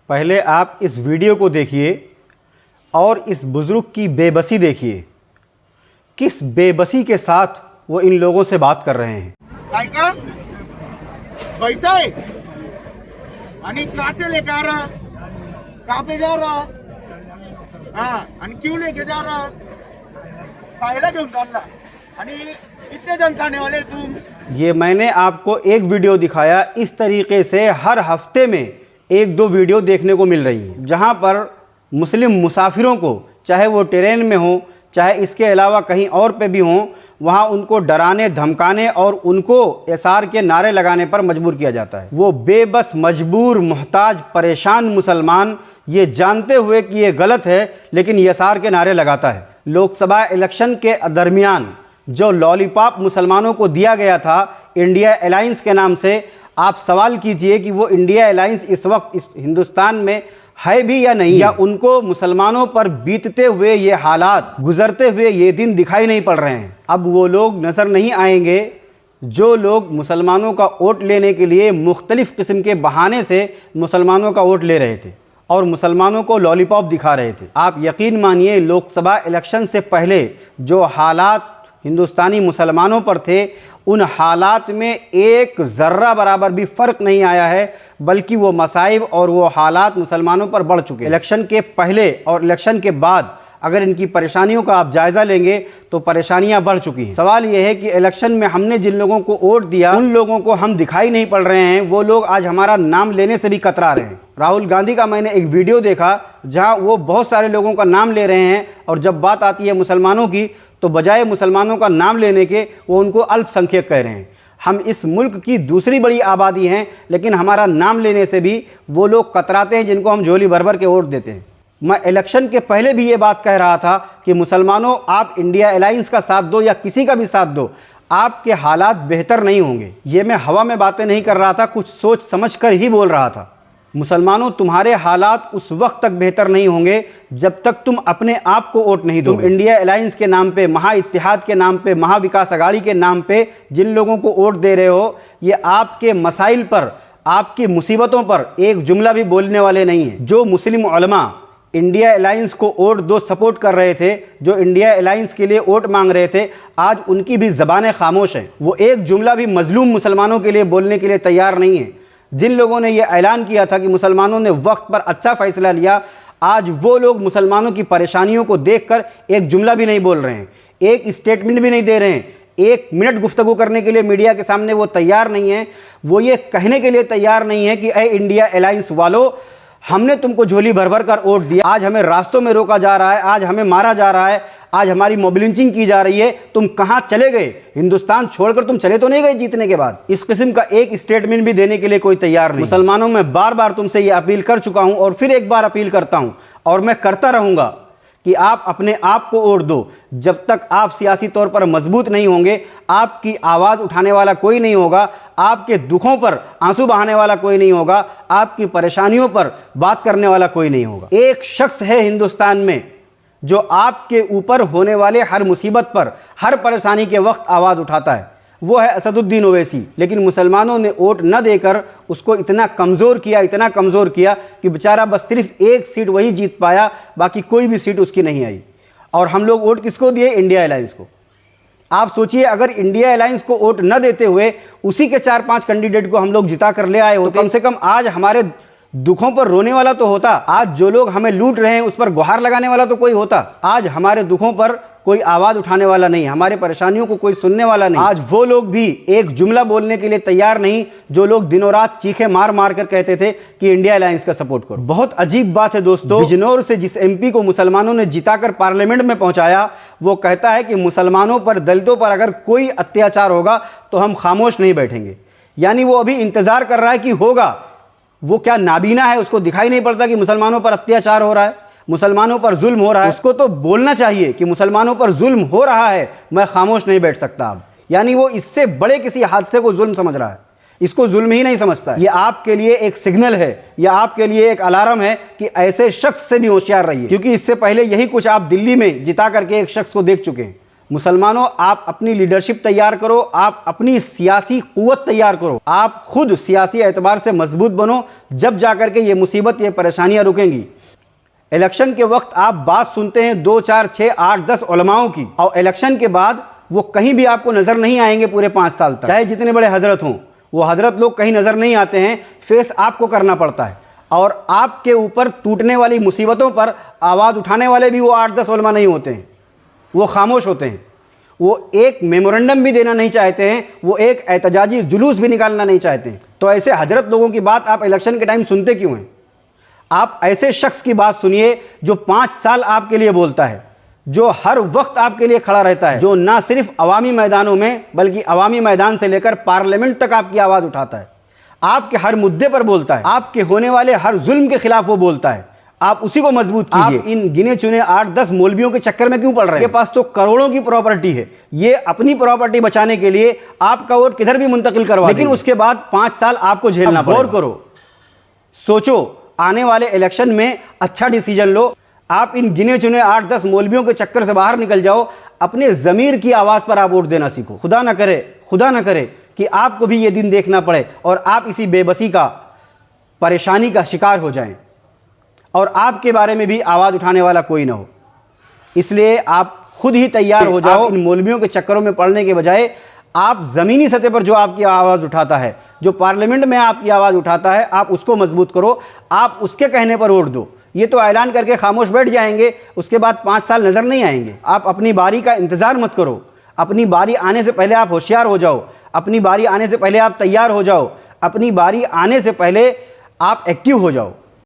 पहले आप इस वीडियो को देखिए और इस बुज़ुर्ग की बेबसी देखिए, किस बेबसी के साथ वो इन लोगों से बात कर रहे हैं। काय का पैसा आहे आणि काचे लेके आ रहा, कहाँ पे जा रहा, हाँ आणि क्यों लेके जा रहा, कायला घेऊन चालला आणि कितने जन खाने वाले तुम। ये मैंने आपको एक वीडियो दिखाया, इस तरीके से हर हफ्ते में एक दो वीडियो देखने को मिल रही है, जहाँ पर मुस्लिम मुसाफिरों को, चाहे वो ट्रेन में हो चाहे इसके अलावा कहीं और पे भी हों, वहाँ उनको डराने धमकाने और उनको एसआर के नारे लगाने पर मजबूर किया जाता है। वो बेबस, मजबूर, मोहताज, परेशान मुसलमान ये जानते हुए कि ये गलत है लेकिन एसआर के नारे लगाता है। लोकसभा इलेक्शन के दरमियान जो लॉलीपॉप मुसलमानों को दिया गया था इंडिया अलायंस के नाम से, आप सवाल कीजिए कि वो इंडिया अलायंस इस वक्त इस हिंदुस्तान में है भी या नहीं, या उनको मुसलमानों पर बीतते हुए ये हालात, गुजरते हुए ये दिन दिखाई नहीं पड़ रहे हैं। अब वो लोग नज़र नहीं आएंगे जो लोग मुसलमानों का वोट लेने के लिए मुख्तलिफ़ किस्म के बहाने से मुसलमानों का वोट ले रहे थे और मुसलमानों को लॉलीपॉप दिखा रहे थे। आप यकीन मानिए, लोकसभा इलेक्शन से पहले जो हालात हिंदुस्तानी मुसलमानों पर थे, उन हालात में एक ज़र्रा बराबर भी फ़र्क नहीं आया है, बल्कि वो मसाइब और वो हालात मुसलमानों पर बढ़ चुके हैं। इलेक्शन के पहले और इलेक्शन के बाद अगर इनकी परेशानियों का आप जायज़ा लेंगे तो परेशानियां बढ़ चुकी हैं। सवाल ये है कि इलेक्शन में हमने जिन लोगों को वोट दिया, उन लोगों को हम दिखाई नहीं पड़ रहे हैं, वो लोग आज हमारा नाम लेने से भी कतरा रहे हैं। राहुल गांधी का मैंने एक वीडियो देखा जहां वो बहुत सारे लोगों का नाम ले रहे हैं और जब बात आती है मुसलमानों की तो बजाय मुसलमानों का नाम लेने के वो उनको अल्पसंख्यक कह रहे हैं। हम इस मुल्क की दूसरी बड़ी आबादी हैं, लेकिन हमारा नाम लेने से भी वो लोग कतराते हैं जिनको हम झोली भर भर के वोट देते हैं। मैं इलेक्शन के पहले भी ये बात कह रहा था कि मुसलमानों, आप इंडिया अलायंस का साथ दो या किसी का भी साथ दो, आपके हालात बेहतर नहीं होंगे। ये मैं हवा में बातें नहीं कर रहा था, कुछ सोच समझ कर ही बोल रहा था। मुसलमानों, तुम्हारे हालात उस वक्त तक बेहतर नहीं होंगे जब तक तुम अपने आप को वोट नहीं दो। तुम इंडिया अलायंस के नाम पे, महाइत्तेहाद के नाम पे, महाविकास अघाड़ी के नाम पे जिन लोगों को वोट दे रहे हो, ये आपके मसाइल पर, आपकी मुसीबतों पर एक जुमला भी बोलने वाले नहीं हैं। जो मुस्लिम उलमा इंडिया अलायंस को वोट दो सपोर्ट कर रहे थे, जो इंडिया अलायंस के लिए वोट मांग रहे थे, आज उनकी भी ज़बानें खामोश हैं। वो एक जुमला भी मजलूम मुसलमानों के लिए बोलने के लिए तैयार नहीं है। जिन लोगों ने ये ऐलान किया था कि मुसलमानों ने वक्त पर अच्छा फैसला लिया, आज वो लोग मुसलमानों की परेशानियों को देखकर एक जुमला भी नहीं बोल रहे हैं, एक स्टेटमेंट भी नहीं दे रहे हैं, एक मिनट गुफ्तगू करने के लिए मीडिया के सामने वो तैयार नहीं है। वो ये कहने के लिए तैयार नहीं है कि ए इंडिया अलायंस वालों, हमने तुमको झोली भर भर कर वोट दिया, आज हमें रास्तों में रोका जा रहा है, आज हमें मारा जा रहा है, आज हमारी मॉब लिंचिंग की जा रही है, तुम कहां चले गए? हिंदुस्तान छोड़कर तुम चले तो नहीं गए जीतने के बाद? इस किस्म का एक स्टेटमेंट भी देने के लिए कोई तैयार नहीं। मुसलमानों, मैं बार बार तुमसे ये अपील कर चुका हूं और फिर एक बार अपील करता हूं और मैं करता रहूंगा कि आप अपने आप को वोट दो। जब तक आप सियासी तौर पर मजबूत नहीं होंगे, आपकी आवाज़ उठाने वाला कोई नहीं होगा, आपके दुखों पर आंसू बहाने वाला कोई नहीं होगा, आपकी परेशानियों पर बात करने वाला कोई नहीं होगा। एक शख्स है हिंदुस्तान में जो आपके ऊपर होने वाले हर मुसीबत पर, हर परेशानी के वक्त आवाज़ उठाता है, वो है असदुद्दीन ओवैसी। लेकिन मुसलमानों ने वोट न देकर उसको इतना कमज़ोर किया, इतना कमज़ोर किया कि बेचारा बस सिर्फ एक सीट वही जीत पाया, बाकी कोई भी सीट उसकी नहीं आई। और हम लोग वोट किसको दिए? इंडिया अलायंस को। आप सोचिए, अगर इंडिया अलायंस को वोट न देते हुए उसी के 4-5 कैंडिडेट को हम लोग जिता कर ले आए हो, तो कम से कम आज हमारे दुखों पर रोने वाला तो होता। आज जो लोग हमें लूट रहे हैं उस पर गुहार लगाने वाला तो कोई होता। आज हमारे दुखों पर कोई आवाज़ उठाने वाला नहीं, हमारे परेशानियों को कोई सुनने वाला नहीं। आज वो लोग भी एक जुमला बोलने के लिए तैयार नहीं जो लोग दिनों रात चीखे मार मार कर कहते थे कि इंडिया अलायंस का सपोर्ट करो। बहुत अजीब बात है दोस्तों, बिजनौर से जिस एमपी को मुसलमानों ने जिताकर पार्लियामेंट में पहुंचाया, वो कहता है कि मुसलमानों पर, दलितों पर अगर कोई अत्याचार होगा तो हम खामोश नहीं बैठेंगे। यानी वो अभी इंतजार कर रहा है कि होगा। वो क्या नाबीना है? उसको दिखाई नहीं पड़ता कि मुसलमानों पर अत्याचार हो रहा है, मुसलमानों पर जुल्म हो रहा है? उसको तो बोलना चाहिए कि मुसलमानों पर जुल्म हो रहा है, मैं खामोश नहीं बैठ सकता अब। यानी वो इससे बड़े किसी हादसे को जुल्म समझ रहा है, इसको जुल्म ही नहीं समझता। ये आपके लिए एक सिग्नल है, या आपके लिए एक अलार्म है कि ऐसे शख्स से भी होशियार रहिए, क्योंकि इससे पहले यही कुछ आप दिल्ली में जिता करके एक शख्स को देख चुके हैं। मुसलमानों, आप अपनी लीडरशिप तैयार करो, आप अपनी सियासी क़ुव्वत तैयार करो, आप खुद सियासी एतबार से मजबूत बनो, जब जाकर के ये मुसीबत, ये परेशानियां रुकेंगी। इलेक्शन के वक्त आप बात सुनते हैं 2, 4, 6, 8, 10 उलमाओं की, और इलेक्शन के बाद वो कहीं भी आपको नज़र नहीं आएंगे पूरे 5 साल तक। चाहे जितने बड़े हजरत हों, वो हजरत लोग कहीं नज़र नहीं आते हैं, फेस आपको करना पड़ता है। और आपके ऊपर टूटने वाली मुसीबतों पर आवाज़ उठाने वाले भी वो 8-10 उलमा नहीं होते हैं, वो खामोश होते हैं। वो एक मेमोरेंडम भी देना नहीं चाहते हैं, वो एक एहतजाजी जुलूस भी निकालना नहीं चाहते हैं। तो ऐसे हजरत लोगों की बात आप इलेक्शन के टाइम सुनते क्यों हैं? आप ऐसे शख्स की बात सुनिए जो 5 साल आपके लिए बोलता है, जो हर वक्त आपके लिए खड़ा रहता है, जो ना सिर्फ अवामी मैदानों में बल्कि अवामी मैदान से लेकर पार्लियामेंट तक आपकी आवाज़ उठाता है, आपके हर मुद्दे पर बोलता है, आपके होने वाले हर जुल्म के खिलाफ वो बोलता है। आप उसी को मजबूत कीजिए। आप इन गिने चुने 8-10 मौलवियों के चक्कर में क्यों पड़ रहे हैं? के पास तो करोड़ों की प्रॉपर्टी है, ये अपनी प्रॉपर्टी बचाने के लिए आपका वोट किधर भी मुंतकिल करवा, लेकिन उसके बाद 5 साल आपको झेलना पड़ेगा। गौर करो, सोचो, आने वाले इलेक्शन में अच्छा डिसीजन लो। आप इन गिने चुने 8-10 मौलवियों के चक्कर से बाहर निकल जाओ, अपने ज़मीर की आवाज़ पर आप वोट देना सीखो। खुदा ना करे कि आपको भी ये दिन देखना पड़े और आप इसी बेबसी का, परेशानी का शिकार हो जाएं और आपके बारे में भी आवाज़ उठाने वाला कोई ना हो। इसलिए आप खुद ही तैयार हो जाओ। इन मौलवियों के चक्करों में पड़ने के बजाय आप ज़मीनी सतह पर जो आपकी आवाज़ उठाता है, जो पार्लियामेंट में आपकी आवाज़ उठाता है, आप उसको मजबूत करो, आप उसके कहने पर वोट दो। ये तो ऐलान करके खामोश बैठ जाएंगे, उसके बाद 5 साल नज़र नहीं आएंगे। आप अपनी बारी का इंतज़ार मत करो, अपनी बारी आने से पहले आप होशियार हो जाओ, अपनी बारी आने से पहले आप तैयार हो जाओ, अपनी बारी आने से पहले आप एक्टिव हो जाओ।